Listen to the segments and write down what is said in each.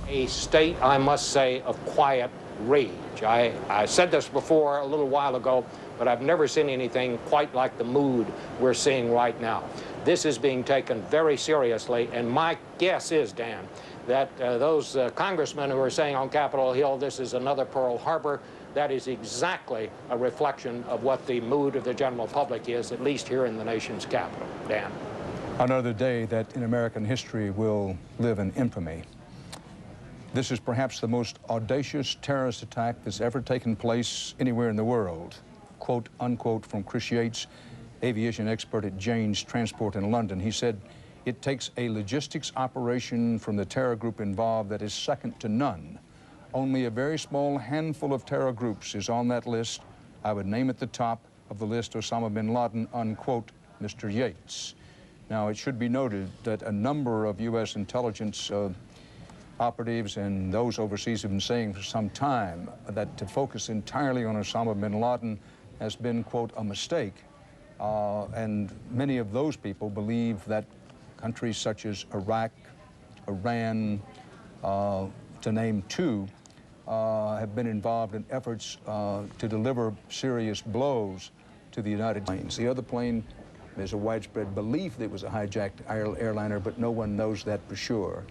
A state, I must say, of quiet rage. I said this before a little while ago, but I've never seen anything quite like the mood we're seeing right now. This is being taken very seriously, and my guess is, Dan, that those congressmen who are saying on Capitol Hill this is another Pearl Harbor, that is exactly a reflection of what the mood of the general public is, at least here in the nation's capital. Dan. Another day that in American history will live in infamy. This is perhaps the most audacious terrorist attack that's ever taken place anywhere in the world. Quote, unquote, from Chris Yates, aviation expert at Jane's Transport in London. He said, "It takes a logistics operation from the terror group involved that is second to none. Only a very small handful of terror groups is on that list. I would name at the top of the list Osama bin Laden," unquote, Mr. Yates. Now, it should be noted that a number of U.S. intelligence operatives and those overseas have been saying for some time that to focus entirely on Osama bin Laden has been, quote, a mistake. And many of those people believe that countries such as Iraq, Iran, to name two, have been involved in efforts to deliver serious blows to the United States. The other plane, there's a widespread belief that it was a hijacked airliner, but no one knows that for sure.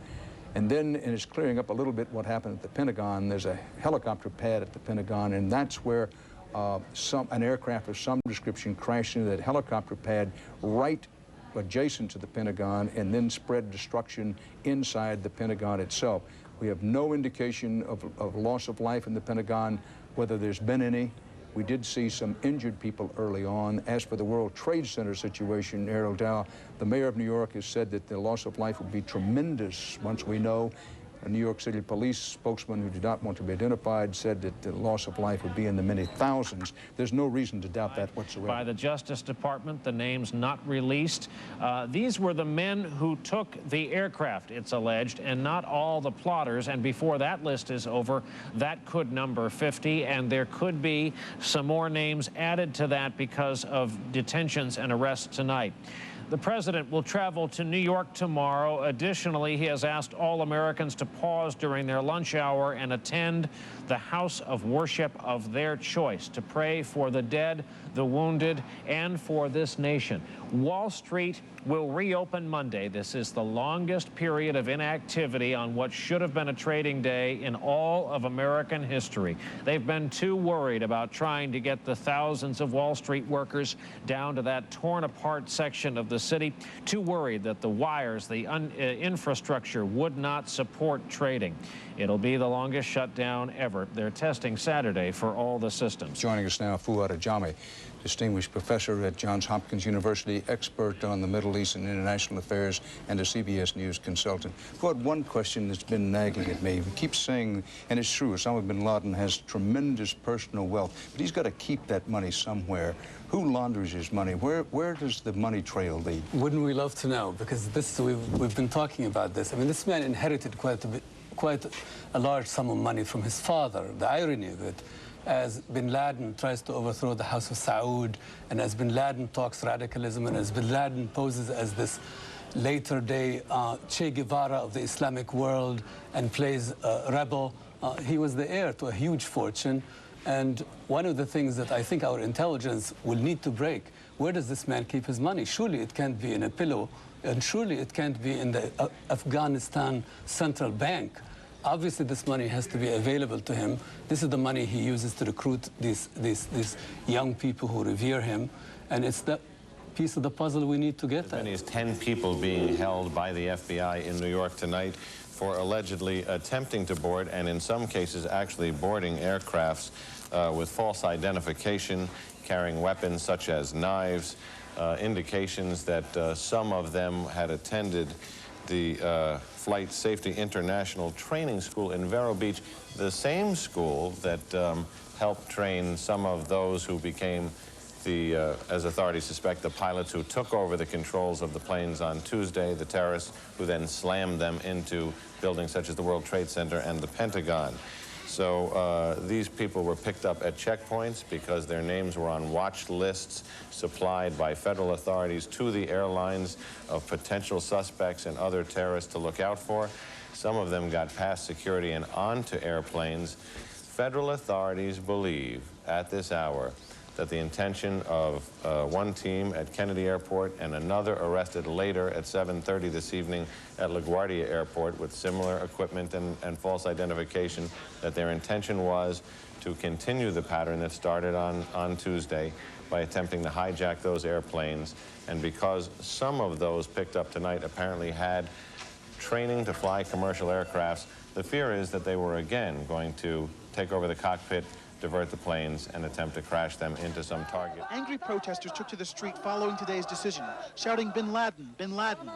And then, and it's clearing up a little bit what happened at the Pentagon. There's a helicopter pad at the Pentagon, and that's where an aircraft of some description crashed into that helicopter pad right adjacent to the Pentagon and then spread destruction inside the Pentagon itself. We have no indication of loss of life in the Pentagon, whether there's been any. We did see some injured people early on. As for the World Trade Center situation, Harold Dow, the mayor of New York has said that the loss of life would be tremendous once we know. A New York City police spokesman who did not want to be identified said that the loss of life would be in the many thousands. There's no reason to doubt that whatsoever. By the Justice Department, the names not released. These were the men who took the aircraft, it's alleged, and not all the plotters. And before that list is over, that could number 50, and there could be some more names added to that because of detentions and arrests tonight. The president will travel to New York tomorrow. Additionally, he has asked all Americans to pause during their lunch hour and attend the house of worship of their choice to pray for the dead, the wounded, and for this nation. Wall Street will reopen Monday. This is the longest period of inactivity on what should have been a trading day in all of American history. They've been too worried about trying to get the thousands of Wall Street workers down to that torn apart section of the city, too worried that the wires, the infrastructure would not support trading. It'll be the longest shutdown ever. They're testing Saturday for all the systems. Joining us now, Fuad Ajami, distinguished professor at Johns Hopkins University, expert on the Middle East and international affairs, and a CBS News consultant. Fuad, one question that's been nagging at me. We keep saying, and it's true, Osama bin Laden has tremendous personal wealth, but he's got to keep that money somewhere. Who launders his money? Where does the money trail lead? Wouldn't we love to know? Because this, we've been talking about this. I mean, this man inherited quite a large sum of money from his father. The irony of it, as bin Laden tries to overthrow the House of Saud, and as bin Laden talks radicalism, and as bin Laden poses as this later day Che Guevara of the Islamic world and plays rebel, he was the heir to a huge fortune. And one of the things that I think our intelligence will need to break, where does this man keep his money? Surely it can't be in a pillow, and surely it can't be in the Afghanistan Central Bank. Obviously, this money has to be available to him. This is the money he uses to recruit these young people who revere him, and it's the piece of the puzzle we need to get at. As many as 10 people being held by the FBI in New York tonight for allegedly attempting to board, and in some cases actually boarding aircrafts with false identification, carrying weapons such as knives, indications that some of them had attended the Flight Safety International Training School in Vero Beach, the same school that helped train some of those who became the, as authorities suspect, the pilots who took over the controls of the planes on Tuesday, the terrorists who then slammed them into buildings such as the World Trade Center and the Pentagon. So these people were picked up at checkpoints because their names were on watch lists supplied by federal authorities to the airlines of potential suspects and other terrorists to look out for. Some of them got past security and onto airplanes. Federal authorities believe at this hour that the intention of one team at Kennedy Airport and another arrested later at 7:30 this evening at LaGuardia Airport with similar equipment and false identification, that their intention was to continue the pattern that started on Tuesday by attempting to hijack those airplanes. And because some of those picked up tonight apparently had training to fly commercial aircrafts, the fear is that they were again going to take over the cockpit, divert the planes, and attempt to crash them into some target. Angry protesters took to the street following today's decision, shouting "Bin Laden, Bin Laden,"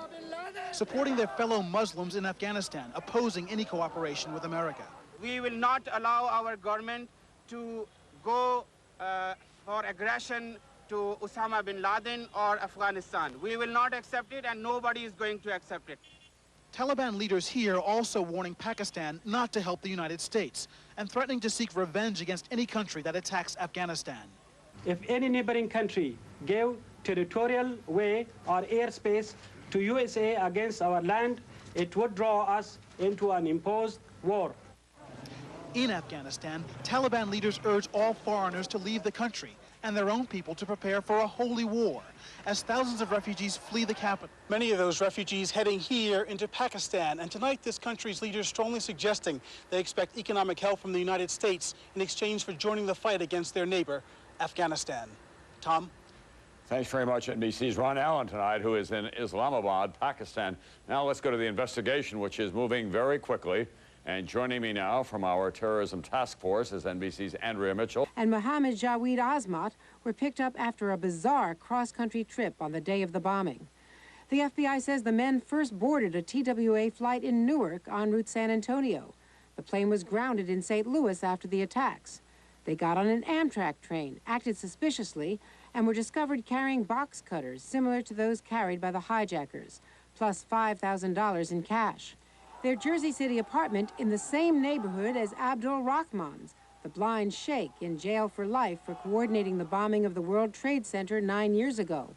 supporting their fellow Muslims in Afghanistan, opposing any cooperation with America. We will not allow our government to go for aggression to Osama bin Laden or Afghanistan. We will not accept it, and nobody is going to accept it. Taliban leaders here also warning Pakistan not to help the United States and threatening to seek revenge against any country that attacks Afghanistan. If any neighboring country gave territorial way or airspace to USA against our land, it would draw us into an imposed war. In Afghanistan, Taliban leaders urge all foreigners to leave the country and their own people to prepare for a holy war as thousands of refugees flee the capital. Many of those refugees heading here into Pakistan, and tonight this country's leaders strongly suggesting they expect economic help from the United States in exchange for joining the fight against their neighbor, Afghanistan. Tom? Thanks very much, NBC's Ron Allen tonight, who is in Islamabad, Pakistan. Now let's go to the investigation, which is moving very quickly. And joining me now from our terrorism task force is NBC's Andrea Mitchell. And Mohammed Jawed Azmat were picked up after a bizarre cross-country trip on the day of the bombing. The FBI says the men first boarded a TWA flight in Newark en route San Antonio. The plane was grounded in St. Louis after the attacks. They got on an Amtrak train, acted suspiciously, and were discovered carrying box cutters similar to those carried by the hijackers, plus $5,000 in cash. Their Jersey City apartment in the same neighborhood as Abdul Rahman's, the blind sheikh in jail for life for coordinating the bombing of the World Trade Center 9 years ago.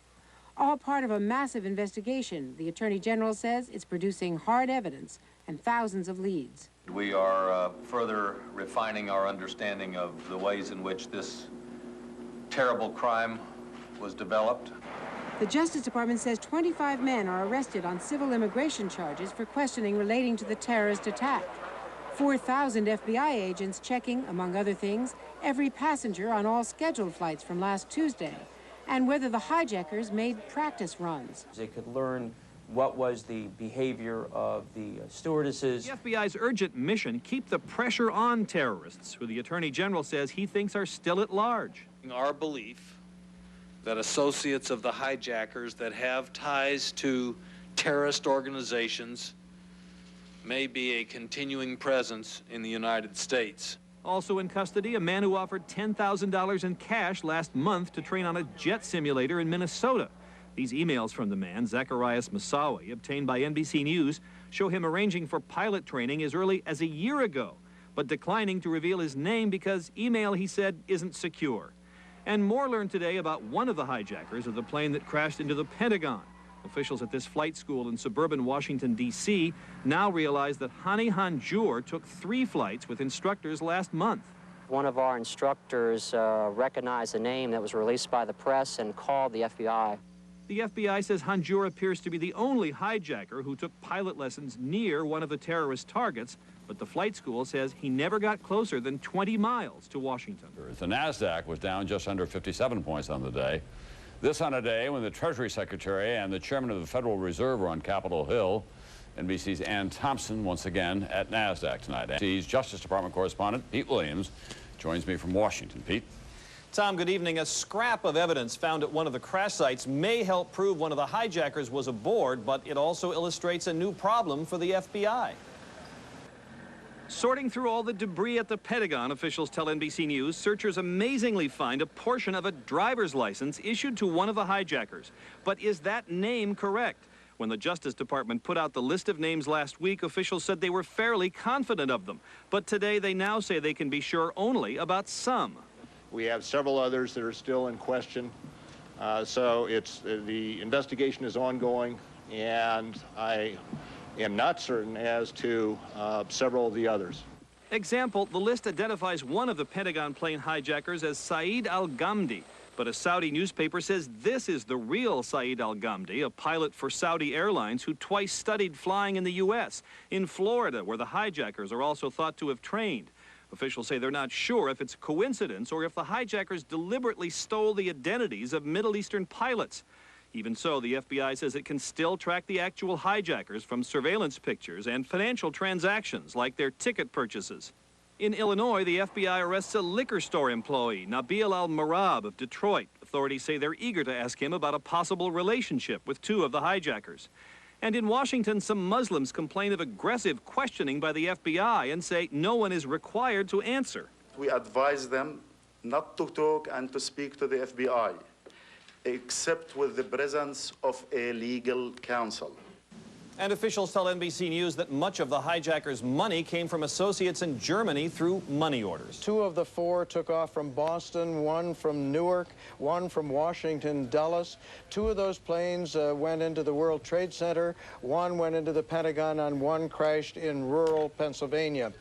All part of a massive investigation. The Attorney General says it's producing hard evidence and thousands of leads. We are further refining our understanding of the ways in which this terrible crime was developed. The Justice Department says 25 men are arrested on civil immigration charges for questioning relating to the terrorist attack. 4,000 FBI agents checking, among other things, every passenger on all scheduled flights from last Tuesday, and whether the hijackers made practice runs. They could learn what was the behavior of the stewardesses. The FBI's urgent mission: keep the pressure on terrorists, who the Attorney General says he thinks are still at large. Our belief that associates of the hijackers that have ties to terrorist organizations may be a continuing presence in the United States. Also in custody, a man who offered $10,000 in cash last month to train on a jet simulator in Minnesota. These emails from the man, Zacharias Moussaoui, obtained by NBC News, show him arranging for pilot training as early as a year ago, but declining to reveal his name because email, he said, isn't secure. And more learned today about one of the hijackers of the plane that crashed into the Pentagon. Officials at this flight school in suburban Washington, D.C. now realize that Hani Hanjour took 3 flights with instructors last month. One of our instructors recognized a name that was released by the press and called the FBI. The FBI says Hanjour appears to be the only hijacker who took pilot lessons near one of the terrorist targets, but the flight school says he never got closer than 20 miles to Washington. The NASDAQ was down just under 57 points on the day. This on a day when the Treasury Secretary and the Chairman of the Federal Reserve were on Capitol Hill. NBC's Ann Thompson once again at NASDAQ tonight. NBC's Justice Department correspondent Pete Williams joins me from Washington. Pete. Tom, good evening. A scrap of evidence found at one of the crash sites may help prove one of the hijackers was aboard, but it also illustrates a new problem for the FBI. Sorting through all the debris at the Pentagon, officials tell NBC News, searchers amazingly find a portion of a driver's license issued to one of the hijackers. But is that name correct? When the Justice Department put out the list of names last week, officials said they were fairly confident of them. But today they now say they can be sure only about some. We have several others that are still in question. So the investigation is ongoing, and I am not certain as to several of the others. Example, the list identifies one of the Pentagon plane hijackers as Saeed al-Ghamdi, but a Saudi newspaper says this is the real Saeed al-Ghamdi, a pilot for Saudi Airlines who twice studied flying in the U.S., in Florida, where the hijackers are also thought to have trained. Officials say they're not sure if it's a coincidence or if the hijackers deliberately stole the identities of Middle Eastern pilots. Even so, the FBI says it can still track the actual hijackers from surveillance pictures and financial transactions like their ticket purchases. In Illinois, the FBI arrests a liquor store employee, Nabil al-Marab of Detroit. Authorities say they're eager to ask him about a possible relationship with two of the hijackers. And in Washington, some Muslims complain of aggressive questioning by the FBI and say no one is required to answer. We advise them not to talk and to speak to the FBI, except with the presence of a legal counsel. And officials tell NBC News that much of the hijackers' money came from associates in Germany through money orders. 2 of the 4 took off from Boston, 1 from Newark, 1 from Washington, Dulles. 2 of those planes went into the World Trade Center, 1 went into the Pentagon, and 1 crashed in rural Pennsylvania.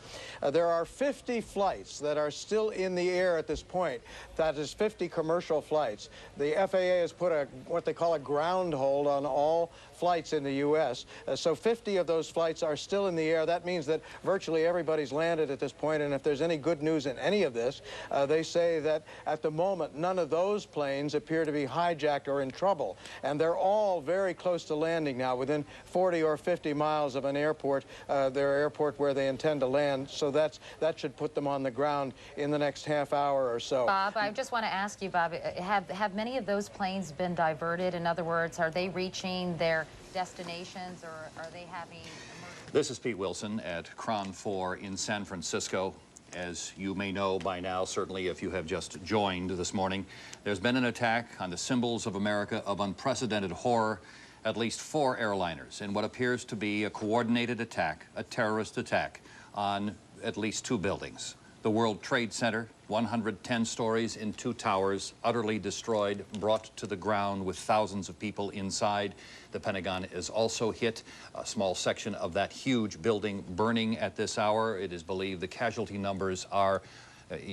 There are 50 flights that are still in the air at this point. That is 50 commercial flights. The FAA has put what they call a ground hold on all flights in the U.S. So 50 of those flights are still in the air. That means that virtually everybody's landed at this point, and if there's any good news in any of this, they say that at the moment none of those planes appear to be hijacked or in trouble. And they're all very close to landing now, within 40 or 50 miles of an airport, their airport where they intend to land. So that should put them on the ground in the next half hour or so. Bob, I just want to ask you, Bob, have many of those planes been diverted? In other words, are they reaching their destinations, or are they having emergency? This is Pete Wilson at Kron 4 in San Francisco. As you may know by now, certainly if you have just joined this morning, there's been an attack on the symbols of America of unprecedented horror. At least 4 airliners in what appears to be a coordinated attack, a terrorist attack, on at least 2 buildings. The World Trade Center, 110 stories in 2 towers, utterly destroyed, brought to the ground with thousands of people inside. The Pentagon is also hit, a small section of that huge building burning at this hour. It is believed the casualty numbers are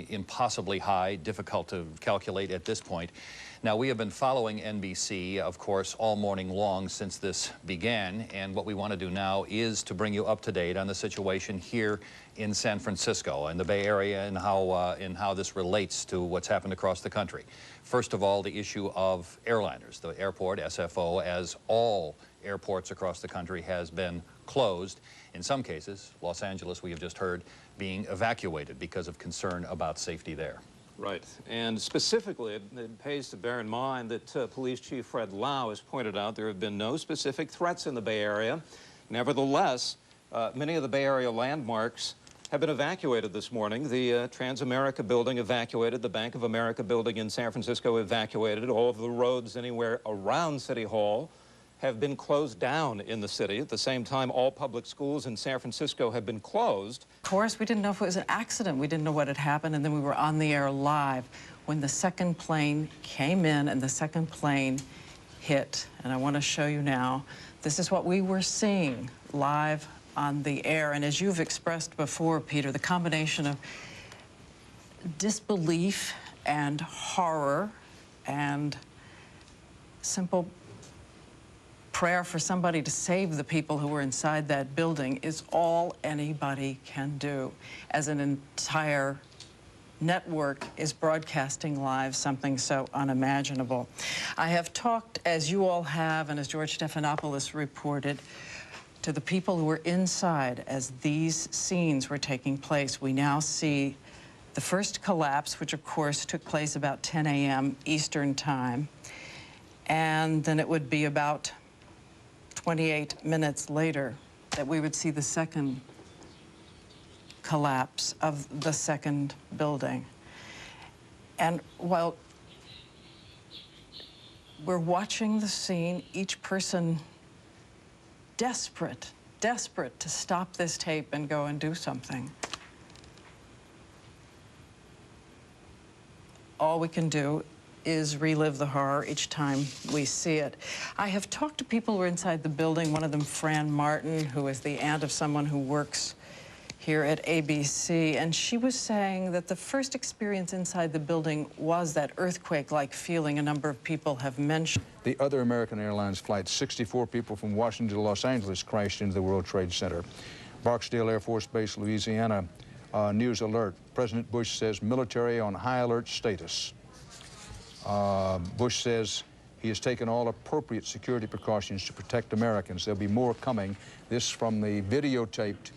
impossibly high, difficult to calculate at this point. Now, we have been following NBC, of course, all morning long since this began, and what we want to do now is to bring you up to date on the situation here in San Francisco and the Bay Area and how this relates to what's happened across the country. First of all, the issue of airliners. The airport, SFO, as all airports across the country, has been closed. In some cases, Los Angeles, we have just heard, being evacuated because of concern about safety there. Right. And specifically, it pays to bear in mind that Police Chief Fred Lau has pointed out there have been no specific threats in the Bay Area. Nevertheless, many of the Bay Area landmarks have been evacuated this morning. The Transamerica building evacuated, the Bank of America building in San Francisco evacuated, all of the roads anywhere around City Hall have been closed down in the city. At the same time, all public schools in San Francisco have been closed. Of course, we didn't know if it was an accident. We didn't know what had happened, and then we were on the air live when the second plane came in and the second plane hit. And I want to show you now, this is what we were seeing live on the air. And as you've expressed before, Peter, the combination of disbelief and horror and simple prayer for somebody to save the people who were inside that building is all anybody can do, as an entire network is broadcasting live something so unimaginable. I have talked, as you all have, and as George Stephanopoulos reported, to the people who were inside as these scenes were taking place. We now see the first collapse, which of course took place about 10 a.m. Eastern time, and then it would be about 28 minutes later that we would see the second collapse of the second building. And while we're watching the scene, each person desperate to stop this tape and go and do something. All we can do is relive the horror each time we see it. I have talked to people who are inside the building, one of them, Fran Martin, who is the aunt of someone who works here at ABC, and she was saying that the first experience inside the building was that earthquake-like feeling a number of people have mentioned. The other American Airlines flight, 64 people from Washington to Los Angeles, crashed into the World Trade Center. Barksdale Air Force Base, Louisiana, news alert. President Bush says military on high alert status. Bush says he has taken all appropriate security precautions to protect Americans. There'll be more coming. This from the videotaped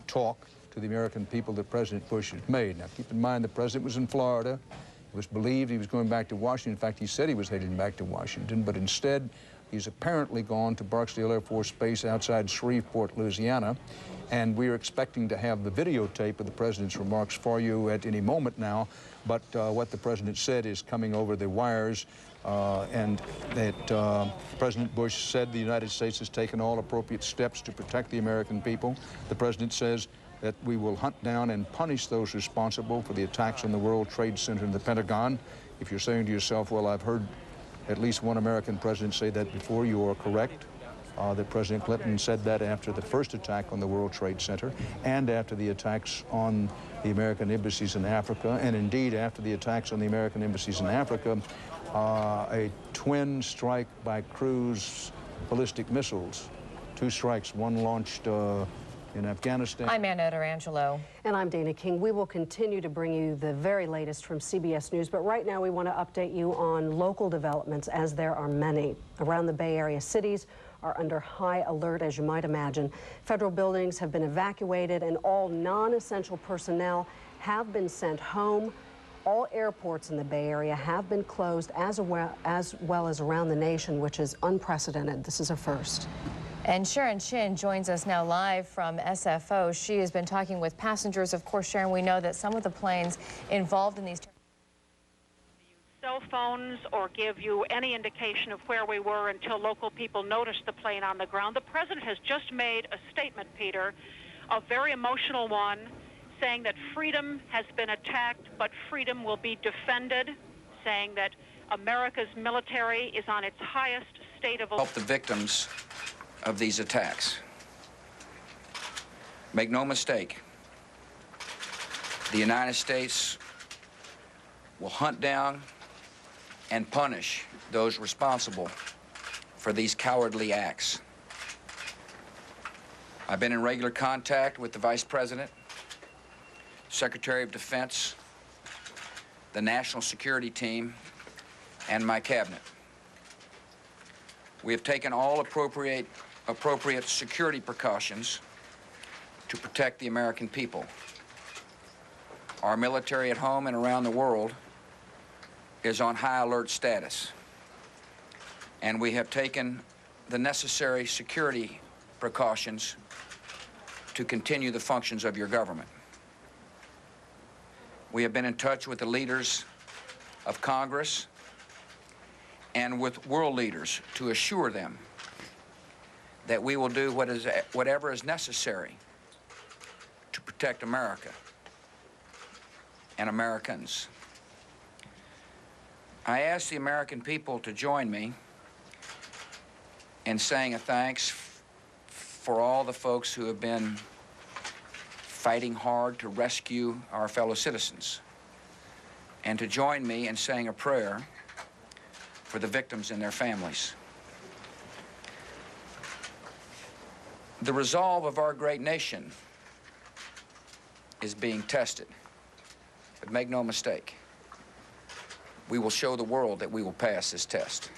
talk to the American people that President Bush has made. Now, keep in mind the president was in Florida. It was believed he was going back to Washington. In fact, he said he was heading back to Washington, but instead, he's apparently gone to Barksdale Air Force Base outside Shreveport, Louisiana, and we're expecting to have the videotape of the president's remarks for you at any moment now, but what the president said is coming over the wires, and that President Bush said the United States has taken all appropriate steps to protect the American people. The president says that we will hunt down and punish those responsible for the attacks on the World Trade Center and the Pentagon. If you're saying to yourself, well, I've heard at least one American president say that before, you are correct. That President Clinton said that after the first attack on the World Trade Center and after the attacks on the American embassies in Africa, and indeed after the attacks on the American embassies in Africa, a twin strike by cruise ballistic missiles. 2 strikes, one launched in Afghanistan. I'm Anna D'Angelo. And I'm Dana King. We will continue to bring you the very latest from CBS News, but right now we want to update you on local developments, as there are many. Around the Bay Area, cities are under high alert, as you might imagine. Federal buildings have been evacuated and all non-essential personnel have been sent home. All airports in the Bay Area have been closed, as well as around the nation, which is unprecedented. This is a first. And Sharon Chin joins us now live from SFO. She has been talking with passengers. Of course, Sharon, we know that some of the planes involved in these cell phones or give you any indication of where we were until local people noticed the plane on the ground. The president has just made a statement, Peter, a very emotional one, saying that freedom has been attacked, but freedom will be defended, saying that America's military is on its highest state of... Help the victims of these attacks. Make no mistake, the United States will hunt down and punish those responsible for these cowardly acts. I've been in regular contact with the Vice President, Secretary of Defense, the National Security Team, and my cabinet. We have taken all appropriate security precautions to protect the American people. Our military at home and around the world is on high alert status, and we have taken the necessary security precautions to continue the functions of your government. We have been in touch with the leaders of Congress and with world leaders to assure them that we will do whatever is necessary to protect America and Americans. I ask the American people to join me in saying a thanks for all the folks who have been fighting hard to rescue our fellow citizens, and to join me in saying a prayer for the victims and their families. The resolve of our great nation is being tested, but make no mistake, we will show the world that we will pass this test.